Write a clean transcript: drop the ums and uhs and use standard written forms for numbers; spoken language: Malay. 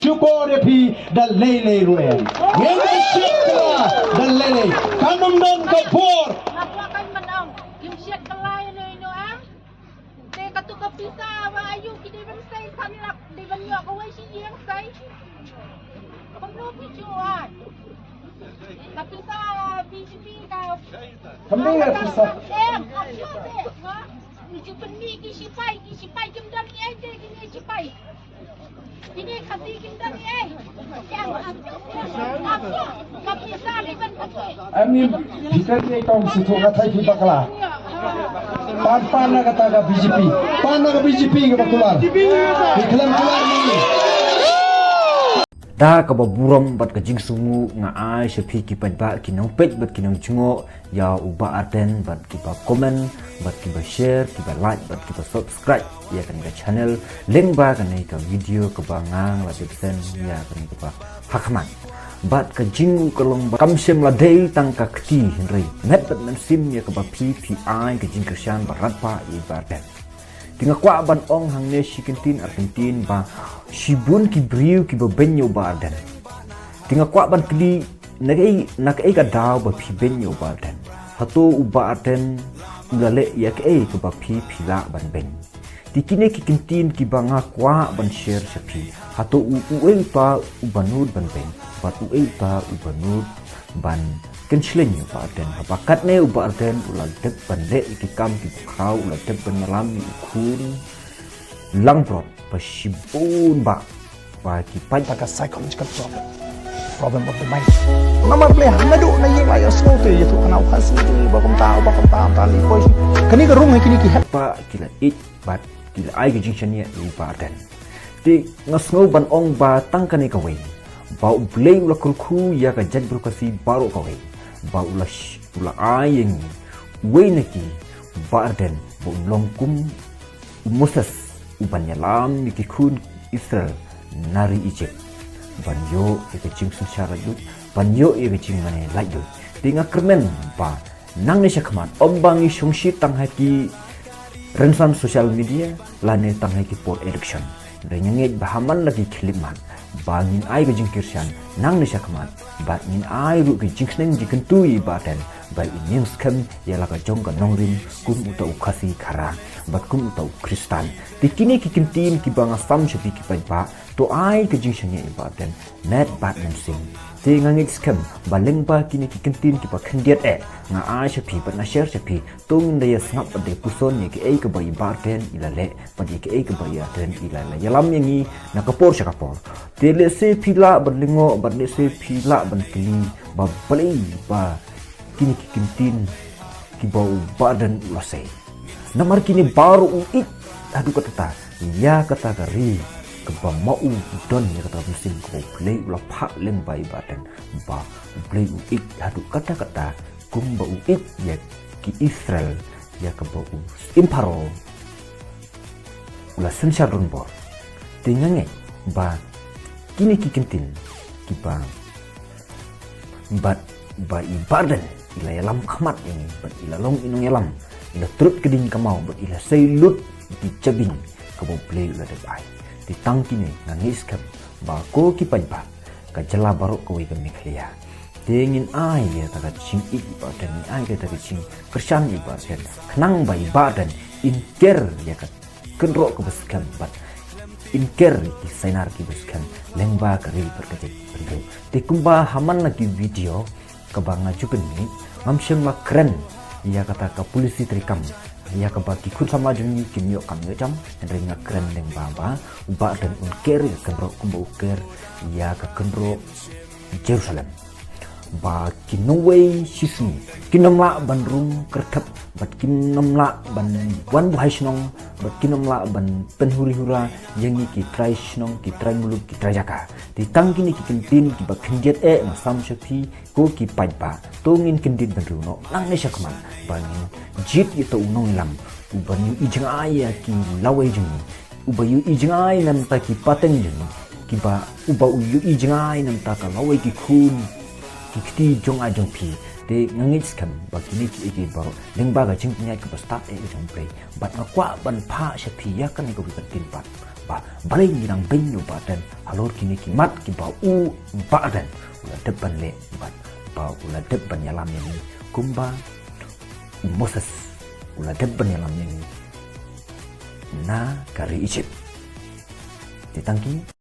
Cuba repi dan lele ruang. Yang syekla dan lele. Kanum don kapur. Apa kan menang? Yung syekla ini am. Te katu kapisa wa ayu kini bersai sanlak di banyo kawai si yang sai. Kamu pijuan. Kapisa biji kau. Kami kapisa. Apa sih? Ha? Ni penni kisipai jam dan ni aja kini sipai. Ini kasih kita ni kapisa ni ben Amin. Kita ni tong situ kata kita kalah. Pan kata ke BJP. Pan ke BJP ke keluar. Iklan keluar ni. Da ka ba buram bat ka jing sungu nga ai shepi ki pat ba ki nong pet bat ki nong chungo ya uba Ardent bat ki ba comment bat ki ba share ki ba like bat ki ba subscribe ya kan ka channel link ba kan ka video ka ba ngang la sen ya kan ka ba hakman bat ka jing kolong ba kam sem la dei tang ka kti henry net bat nan sim ya ka ba ppi ka jing krisyan ba rat pa i ba Ardent tinga kwa ban ong hang ne shikintin Argentin ba shibun ki briu ki ba benyo ba Ardent tinga kwa ban kli nakai ka daw ba phi benyo ba Ardent hato uba Ardent ulale ya ke ba phi phila ban ben tikine ki kintin ki ba nga kwa ban share shapi hato uei pa ubanud ban ben ba uei pa ubanud ban kensleng uba Ardent bakat ne uba Ardent ulang tep ban le ki kam ki khau ulang tep ban malam kun lang prop pasibun ba ki pai like a psychological problem of the mind. Mama play hamadu na yung layo snow to you to kana ukas ni bakom tao tali pois. Kani ka room kini ki pa kila it bat kila ai ki jinction ya uba Ardent ti ngasngo ban ong ba tang kani ka wei ba blei ula kulku ya ka jad brokasi baro ka wei ba ula ayeng wei neki ba Ardent bo longkum musas uban yalam ki kun Israel nari Egypt banyo ke cing susara yut banyo ke cing mane layu tinga kermen ba nang ne syakmat ombang isungsi tang haki rensan sosial media lane tang haki por election renyangit bahaman lagi kliman bangin ai ke jingkirsan nang ne syakmat ba in ai ru ke jingsneng jikentui ba ten ba inyeng skam ya la ka jong ka nongrin kum uta ukasi khara bat kum uta kristan tikini kikintin ki banga sam shapi ki pa to ai ke jingsnya ba ten net bat nem sing te ngangit skam baleng ba kini kikintin ki pa khandiat nga ai shapi pa na share shapi tung nda ya snap pa de puson ni ki ke ba ba ten ilale pa di ke ba ya ten ilale yalam yangi nakapor syakapor te le se pila berlingo bat le se pila ban kini ba balei ba kini kikintin ki bau badan ulasai namar kini baru uik adu kata ya kata gari ke ba mau don ya kata musim ko play ula pak leng bai badan ba play uik adu kata kum ba uik ya ki Israel ya ke bau imparo ula sensar runbor tingange ba kini kikintin ki ba badan ila yalam khamat ini bat ila long inong yalam ila trut keding kamau bat ila seilut di cabing kabo play ila debai di tangki ni nangis kam ba ko ki panpa ka jela baru ko wi kami khlia dengin ai ya ta ching ik ba dan ni ai ta ching kersan i ba sen khnang bai badan inker ya ka kenro ko beskan bat inker ki sainar ki beskan lengba ka ril perkete perdo te kumba haman lagi video kabanga jupen ni ngamsyang la keren ya kata ka polisi trikam ya ka ba ki khut sama jung ki myo kam yo jam ringa keren deng baba uba dan unker ka ro kumbo uker ya ka kenro Jerusalem ba kinowei sismi kinomla bandrung kertap bat kinomla ban wan buhai snong bat kinomla ban penhuri hura yangi ki trai snong ki trai muluk ki trai jaka di tangkini ki kentin ki ba khenjet na sam shapi ko ki paipa tongin kendit bandruno nang ne syakman bangin jit itu unong lam ubanyu ijang ki lawai jung ubayu ijang nam ta ki pateng jung ki ba uba uyu ijang nam ta ka lawai ki khun kiti jong ajong pi de ngangit skam bakini ki ege baro lengba ga jing punya ke start jong play bat ngakwa ban pha shapi ya kan ko bi tin pat ba balei nang beiñ ba dan alor kini kimat ki ba u ba dan ula depan le ba ula depan yalam ni kumba Moses ula depan yalam ni na kari Egypt ditangki